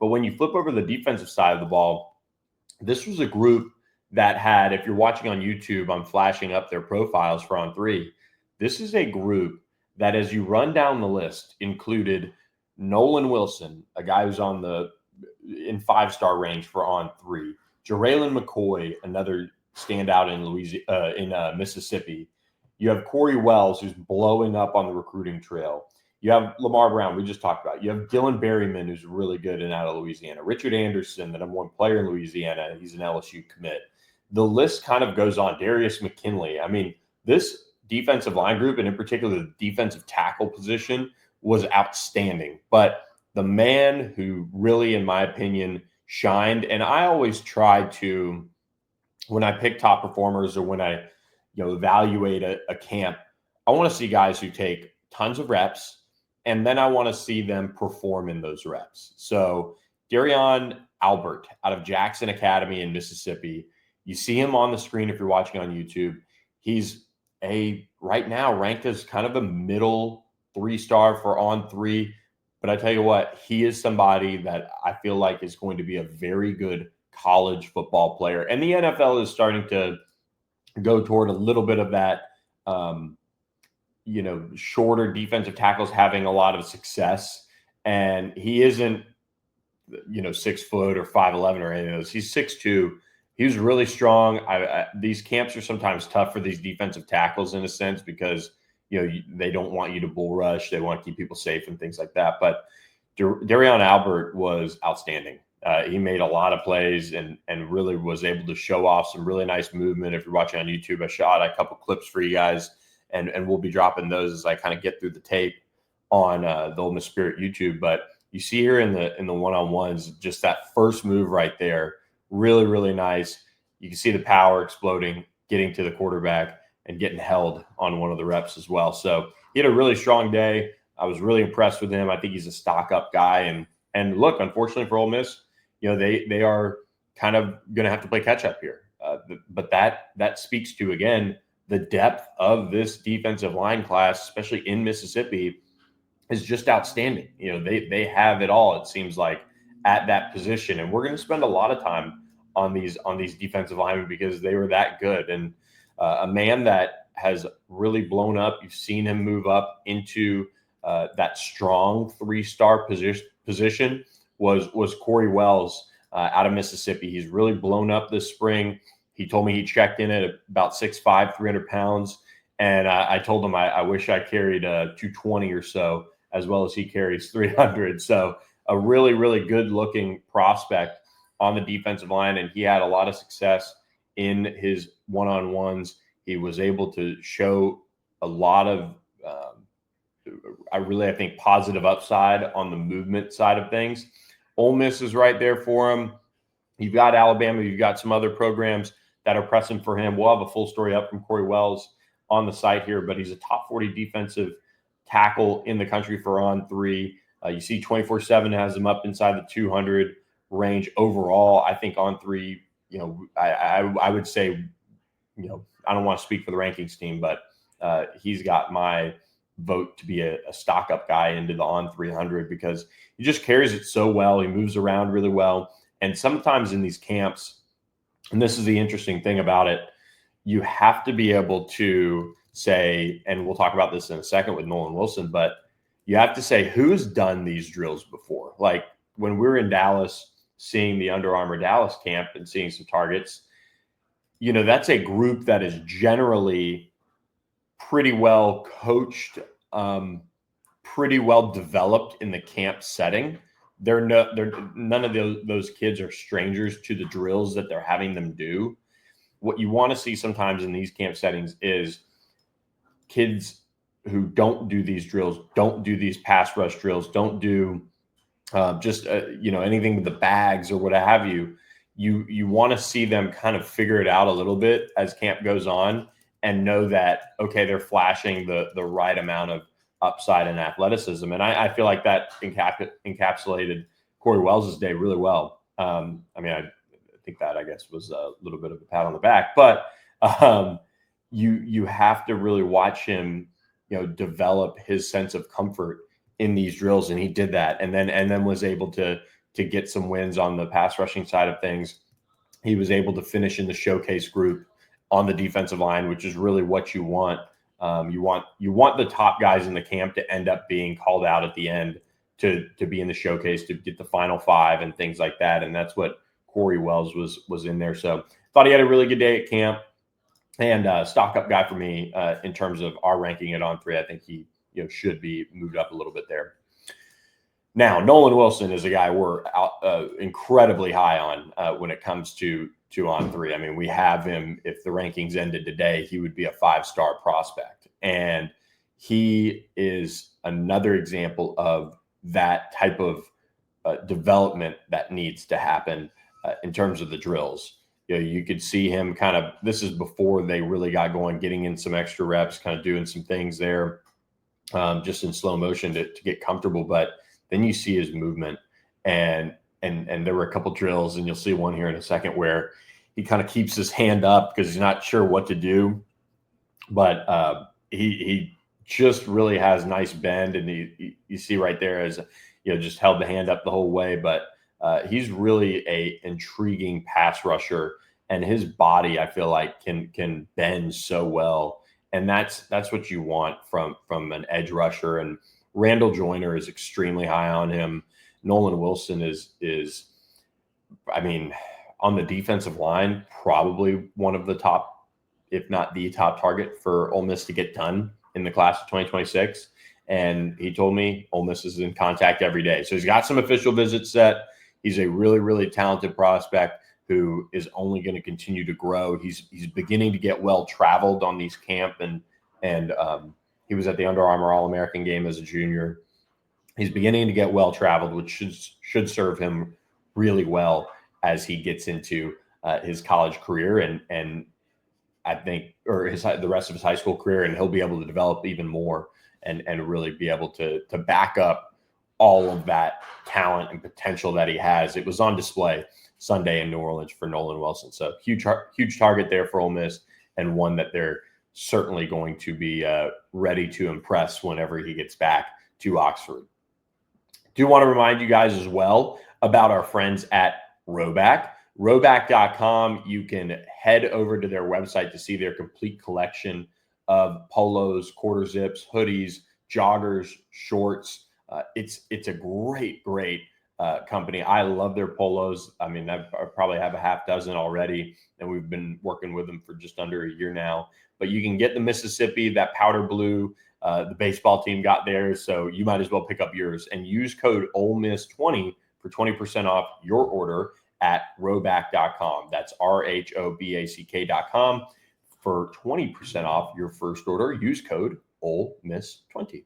But when you flip over the defensive side of the ball, this was a group that had, if you're watching on YouTube, I'm flashing up their profiles for On Three. This is a group that, as you run down the list, included Nolan Wilson, a guy who's in 5-star range for On Three. Jarraylen McCoy, another standout in Mississippi. You have Corey Wells, who's blowing up on the recruiting trail. You have Lamar Brown, we just talked about. You have Dylan Berryman, who's really good and out of Louisiana. Richard Anderson, the number one player in Louisiana. He's an LSU commit. The list kind of goes on. Darius McKinley. I mean, this defensive line group, and in particular the defensive tackle position, was outstanding. But the man who really, in my opinion, shined, and I always try to, when I pick top performers or when I evaluate a camp, I want to see guys who take tons of reps, and then I want to see them perform in those reps. So Darion Albert out of Jackson Academy in Mississippi, you see him on the screen if you're watching on YouTube. He's right now ranked as kind of a middle 3-star for On Three. But I tell you what, he is somebody that I feel like is going to be a very good college football player. And the NFL is starting to go toward a little bit of that, shorter defensive tackles having a lot of success. And he isn't, 6 foot or 5'11" or any of those. He's 6'2". He was really strong. These camps are sometimes tough for these defensive tackles in a sense because, they don't want you to bull rush. They want to keep people safe and things like that. But Darion Albert was outstanding. He made a lot of plays and really was able to show off some really nice movement. If you're watching on YouTube, I shot a couple clips for you guys, and we'll be dropping those as I kind of get through the tape on the Ole Miss Spirit YouTube. But you see here in the one-on-ones, just that first move right there, really, really nice. You can see the power exploding, getting to the quarterback, and getting held on one of the reps as well. So he had a really strong day. I was really impressed with him. I think he's a stock-up guy. And look, unfortunately for Ole Miss, they are kind of going to have to play catch-up here. But that speaks to, again, the depth of this defensive line class, especially in Mississippi, is just outstanding. They have it all, it seems like, at that position. And we're going to spend a lot of time on these defensive linemen because they were that good. And a man that has really blown up, you've seen him move up into that strong 3-star position was Corey Wells out of Mississippi. He's really blown up this spring. He told me he checked in at about 6'5", 300 pounds. And I told him I wish I carried 220 or so, as well as he carries 300. So a really, really good looking prospect on the defensive line. And he had a lot of success in his one-on-ones. He was able to show a lot of, I think, positive upside on the movement side of things. Ole Miss is right there for him. You've got Alabama. You've got some other programs that are pressing for him. We'll have a full story up from Corey Wells on the site here, but he's a top 40 defensive tackle in the country for On Three. You see 24/7 has him up inside the 200 range overall. I think On Three, I would say, I don't want to speak for the rankings team, but he's got my vote to be a stock-up guy into the On 300 because he just carries it so well. He moves around really well. And sometimes in these camps, and this is the interesting thing about it, you have to be able to say, and we'll talk about this in a second with Nolan Wilson, but you have to say who's done these drills before. Like when we were in Dallas, seeing the Under Armour Dallas camp and seeing some targets, that's a group that is generally pretty well coached, pretty well developed in the camp setting. None of those kids are strangers to the drills that they're having them do. What you want to see sometimes in these camp settings is kids who don't do these drills, don't do these pass rush drills, don't do anything with the bags or what have you. You want to see them kind of figure it out a little bit as camp goes on and know that, okay, they're flashing the right amount of upside and athleticism. And I feel like that encapsulated Corey Wells' day really well. I think that, I guess, was a little bit of a pat on the back, but you have to really watch him, develop his sense of comfort in these drills. And he did that. And then was able to to get some wins on the pass rushing side of things. He was able to finish in the showcase group on the defensive line, which is really what you want. You want the top guys in the camp to end up being called out at the end to be in the showcase, to get the final five and things like that. And that's what Corey Wells was in there. So thought he had a really good day at camp, and stock up guy for me in terms of our ranking at On3. I think he should be moved up a little bit there. Now, Nolan Wilson is a guy we're incredibly high on when it comes to On3. I mean, we have him, if the rankings ended today, he would be a 5-star prospect. And he is another example of that type of development that needs to happen in terms of the drills. You could see him kind of, this is before they really got going, getting in some extra reps, kind of doing some things there just in slow motion to get comfortable. But then you see his movement, and there were a couple drills, and you'll see one here in a second where he kind of keeps his hand up because he's not sure what to do, but he just really has nice bend, and you see right there as just held the hand up the whole way. But he's really a intriguing pass rusher, and his body, I feel like, can bend so well, and that's what you want from an edge rusher. And Randall Joyner is extremely high on him. Nolan Wilson is, I mean, on the defensive line, probably one of the top, if not the top target for Ole Miss to get done in the class of 2026. And he told me Ole Miss is in contact every day. So he's got some official visits set. He's a really, really talented prospect who is only going to continue to grow. He's beginning to get well traveled on these camp, and he was at the Under Armour All-American game as a junior. He's beginning to get well traveled, which should serve him really well as he gets into his college career, and I think, or the rest of his high school career, and he'll be able to develop even more and really be able to back up all of that talent and potential that he has. It was on display Sunday in New Orleans for Nolan Wilson. So huge target there for Ole Miss, and one that they're certainly going to be ready to impress whenever he gets back to Oxford. Do want to remind you guys as well about our friends at Rhoback. Rhoback.com. You can head over to their website to see their complete collection of polos, quarter zips, hoodies, joggers, shorts. It's a great company. I love their polos. I mean, I probably have a half dozen already, and we've been working with them for just under a year now. But you can get the Mississippi, that powder blue. The baseball team got theirs, so you might as well pick up yours and use code OleMiss20 for 20% off your order at Rhoback.com. That's RHOBACK.com for 20% off your first order. Use code OleMiss20.